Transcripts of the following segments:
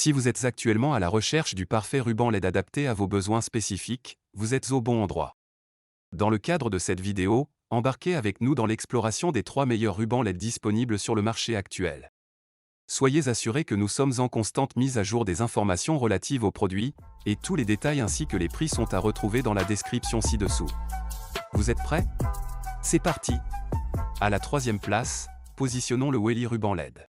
Si vous êtes actuellement à la recherche du parfait ruban LED adapté à vos besoins spécifiques, vous êtes au bon endroit. Dans le cadre de cette vidéo, embarquez avec nous dans l'exploration des 3 meilleurs rubans LED disponibles sur le marché actuel. Soyez assurés que nous sommes en constante mise à jour des informations relatives aux produits, et tous les détails ainsi que les prix sont à retrouver dans la description ci-dessous. Vous êtes prêts? C'est parti! À la 3e place, positionnons le Welly ruban LED.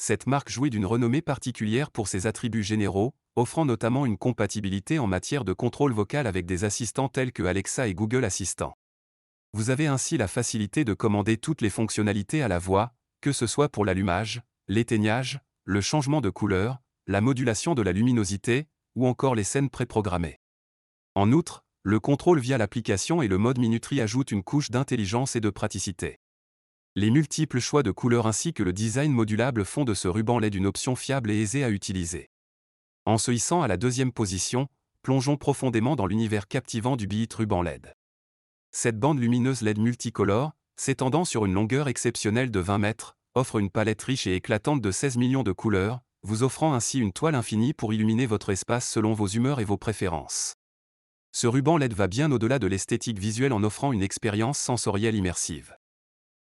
Cette marque jouit d'une renommée particulière pour ses attributs généraux, offrant notamment une compatibilité en matière de contrôle vocal avec des assistants tels que Alexa et Google Assistant. Vous avez ainsi la facilité de commander toutes les fonctionnalités à la voix, que ce soit pour l'allumage, l'éteignage, le changement de couleur, la modulation de la luminosité, ou encore les scènes préprogrammées. En outre, le contrôle via l'application et le mode minuterie ajoutent une couche d'intelligence et de praticité. Les multiples choix de couleurs ainsi que le design modulable font de ce ruban LED une option fiable et aisée à utiliser. En se hissant à la 2e position, plongeons profondément dans l'univers captivant du Beat ruban LED. Cette bande lumineuse LED multicolore, s'étendant sur une longueur exceptionnelle de 20 mètres, offre une palette riche et éclatante de 16 millions de couleurs, vous offrant ainsi une toile infinie pour illuminer votre espace selon vos humeurs et vos préférences. Ce ruban LED va bien au-delà de l'esthétique visuelle en offrant une expérience sensorielle immersive.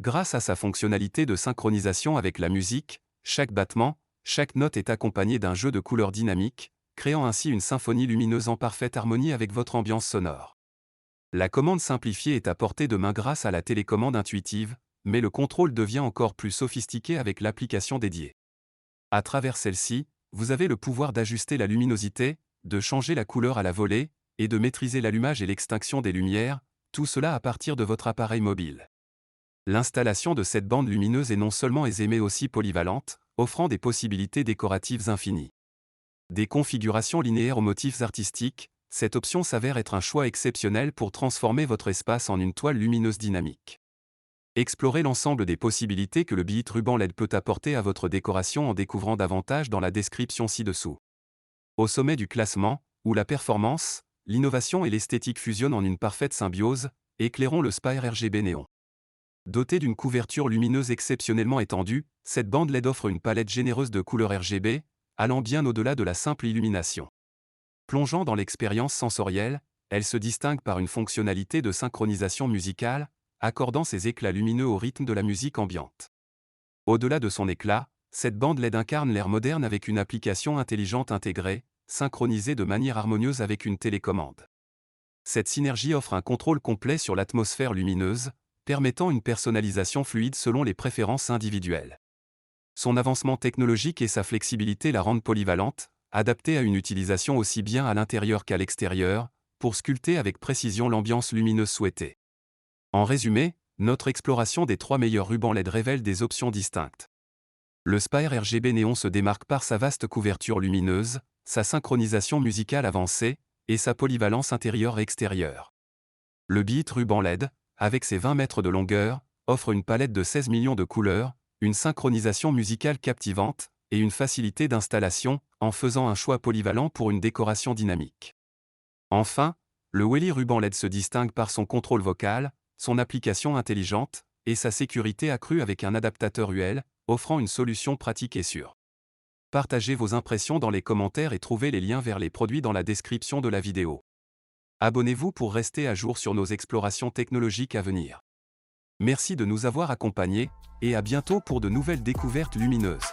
Grâce à sa fonctionnalité de synchronisation avec la musique, chaque battement, chaque note est accompagné d'un jeu de couleurs dynamiques, créant ainsi une symphonie lumineuse en parfaite harmonie avec votre ambiance sonore. La commande simplifiée est à portée de main grâce à la télécommande intuitive, mais le contrôle devient encore plus sophistiqué avec l'application dédiée. À travers celle-ci, vous avez le pouvoir d'ajuster la luminosité, de changer la couleur à la volée, et de maîtriser l'allumage et l'extinction des lumières, tout cela à partir de votre appareil mobile. L'installation de cette bande lumineuse est non seulement aisée mais aussi polyvalente, offrant des possibilités décoratives infinies. Des configurations linéaires aux motifs artistiques, cette option s'avère être un choix exceptionnel pour transformer votre espace en une toile lumineuse dynamique. Explorez l'ensemble des possibilités que le Beat ruban LED peut apporter à votre décoration en découvrant davantage dans la description ci-dessous. Au sommet du classement, où la performance, l'innovation et l'esthétique fusionnent en une parfaite symbiose, éclairons le Spire RGB Néon. Dotée d'une couverture lumineuse exceptionnellement étendue, cette bande LED offre une palette généreuse de couleurs RGB, allant bien au-delà de la simple illumination. Plongeant dans l'expérience sensorielle, elle se distingue par une fonctionnalité de synchronisation musicale, accordant ses éclats lumineux au rythme de la musique ambiante. Au-delà de son éclat, cette bande LED incarne l'ère moderne avec une application intelligente intégrée, synchronisée de manière harmonieuse avec une télécommande. Cette synergie offre un contrôle complet sur l'atmosphère lumineuse, permettant une personnalisation fluide selon les préférences individuelles. Son avancement technologique et sa flexibilité la rendent polyvalente, adaptée à une utilisation aussi bien à l'intérieur qu'à l'extérieur, pour sculpter avec précision l'ambiance lumineuse souhaitée. En résumé, notre exploration des 3 meilleurs rubans LED révèle des options distinctes. Le Spire RGB Néon se démarque par sa vaste couverture lumineuse, sa synchronisation musicale avancée, et sa polyvalence intérieure et extérieure. Le Beat ruban LED, avec ses 20 mètres de longueur, offre une palette de 16 millions de couleurs, une synchronisation musicale captivante, et une facilité d'installation, en faisant un choix polyvalent pour une décoration dynamique. Enfin, le Welly ruban LED se distingue par son contrôle vocal, son application intelligente, et sa sécurité accrue avec un adaptateur UL, offrant une solution pratique et sûre. Partagez vos impressions dans les commentaires et trouvez les liens vers les produits dans la description de la vidéo. Abonnez-vous pour rester à jour sur nos explorations technologiques à venir. Merci de nous avoir accompagnés, et à bientôt pour de nouvelles découvertes lumineuses.